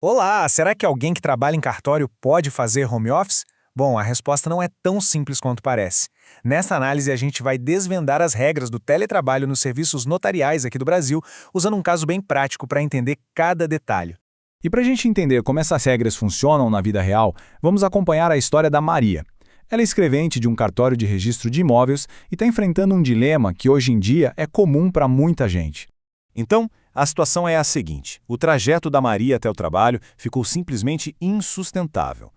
Olá, será que alguém que trabalha em cartório pode fazer home office? Bom, a resposta não é tão simples quanto parece. Nessa análise, a gente vai desvendar as regras do teletrabalho nos serviços notariais aqui do Brasil, usando um caso bem prático para entender cada detalhe. E para a gente entender como essas regras funcionam na vida real, vamos acompanhar a história da Maria. Ela é escrevente de um cartório de registro de imóveis e está enfrentando um dilema que hoje em dia é comum para muita gente. Então, a situação é a seguinte: o trajeto da Maria até o trabalho ficou simplesmente insustentável.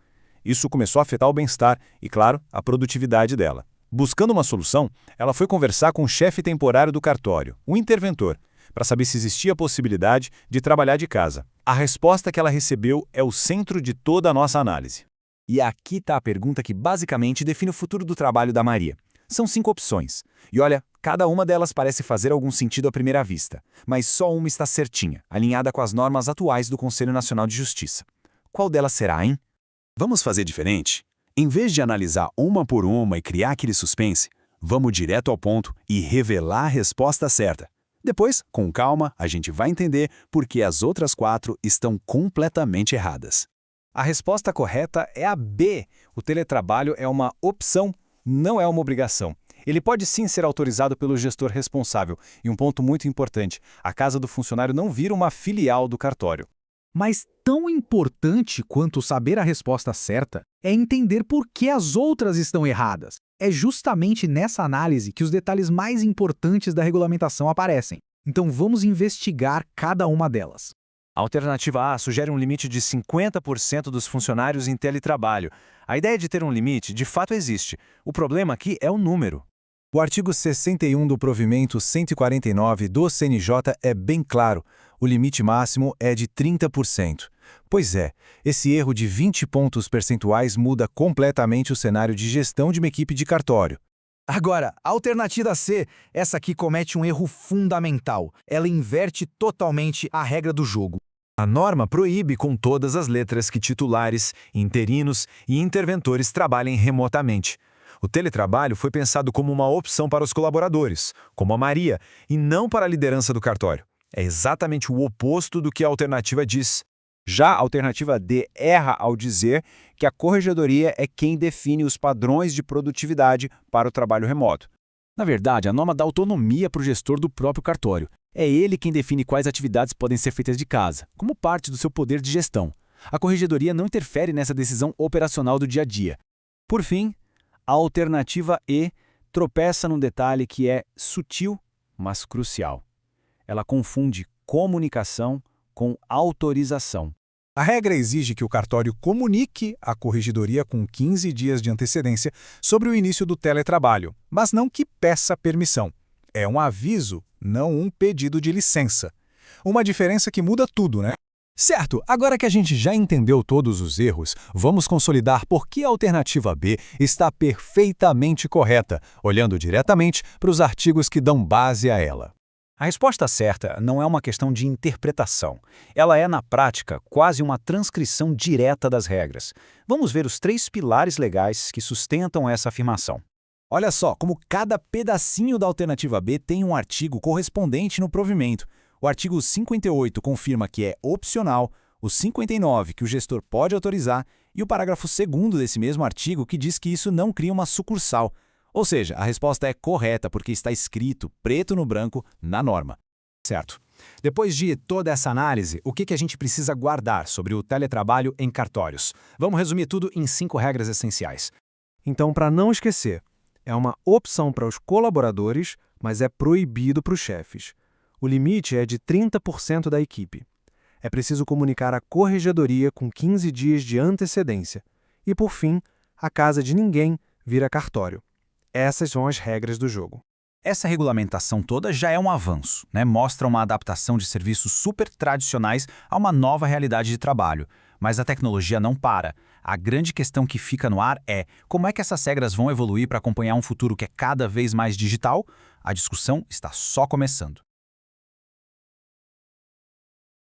Isso começou a afetar o bem-estar e, claro, a produtividade dela. Buscando uma solução, ela foi conversar com o chefe temporário do cartório, o interventor, para saber se existia a possibilidade de trabalhar de casa. A resposta que ela recebeu é o centro de toda a nossa análise. E aqui está a pergunta que basicamente define o futuro do trabalho da Maria. São 5 opções. E olha, cada uma delas parece fazer algum sentido à primeira vista, mas só uma está certinha, alinhada com as normas atuais do Conselho Nacional de Justiça. Qual delas será, hein? Vamos fazer diferente? Em vez de analisar uma por uma e criar aquele suspense, vamos direto ao ponto e revelar a resposta certa. Depois, com calma, a gente vai entender por que as outras 4 estão completamente erradas. A resposta correta é a B. O teletrabalho é uma opção, não é uma obrigação. Ele pode sim ser autorizado pelo gestor responsável. E um ponto muito importante, a casa do funcionário não vira uma filial do cartório. Mas tão importante quanto saber a resposta certa é entender por que as outras estão erradas. É justamente nessa análise que os detalhes mais importantes da regulamentação aparecem. Então vamos investigar cada uma delas. A alternativa A sugere um limite de 50% dos funcionários em teletrabalho. A ideia de ter um limite, de fato, existe. O problema aqui é o número. O artigo 61 do provimento 149 do CNJ é bem claro. O limite máximo é de 30%. Pois é, esse erro de 20 pontos percentuais muda completamente o cenário de gestão de uma equipe de cartório. Agora, a alternativa C, essa aqui comete um erro fundamental. Ela inverte totalmente a regra do jogo. A norma proíbe com todas as letras que titulares, interinos e interventores trabalhem remotamente. O teletrabalho foi pensado como uma opção para os colaboradores, como a Maria, e não para a liderança do cartório. É exatamente o oposto do que a alternativa diz. Já a alternativa D erra ao dizer que a corregedoria é quem define os padrões de produtividade para o trabalho remoto. Na verdade, a norma dá autonomia para o gestor do próprio cartório. É ele quem define quais atividades podem ser feitas de casa, como parte do seu poder de gestão. A corregedoria não interfere nessa decisão operacional do dia a dia. Por fim, a alternativa E tropeça num detalhe que é sutil, mas crucial. Ela confunde comunicação com autorização. A regra exige que o cartório comunique à corregedoria com 15 dias de antecedência sobre o início do teletrabalho, mas não que peça permissão. É um aviso, não um pedido de licença. Uma diferença que muda tudo, né? Certo, agora que a gente já entendeu todos os erros, vamos consolidar por que a alternativa B está perfeitamente correta, olhando diretamente para os artigos que dão base a ela. A resposta certa não é uma questão de interpretação. Ela é, na prática, quase uma transcrição direta das regras. Vamos ver os 3 pilares legais que sustentam essa afirmação. Olha só como cada pedacinho da alternativa B tem um artigo correspondente no provimento. O artigo 58 confirma que é opcional, o 59 que o gestor pode autorizar e o parágrafo 2º desse mesmo artigo que diz que isso não cria uma sucursal. Ou seja, a resposta é correta porque está escrito, preto no branco, na norma. Certo. Depois de toda essa análise, o que a gente precisa guardar sobre o teletrabalho em cartórios? Vamos resumir tudo em 5 regras essenciais. Então, para não esquecer, é uma opção para os colaboradores, mas é proibido para os chefes. O limite é de 30% da equipe. É preciso comunicar à corregedoria com 15 dias de antecedência. E, por fim, a casa de ninguém vira cartório. Essas são as regras do jogo. Essa regulamentação toda já é um avanço, né? Mostra uma adaptação de serviços super tradicionais a uma nova realidade de trabalho. Mas a tecnologia não para. A grande questão que fica no ar é como é que essas regras vão evoluir para acompanhar um futuro que é cada vez mais digital? A discussão está só começando.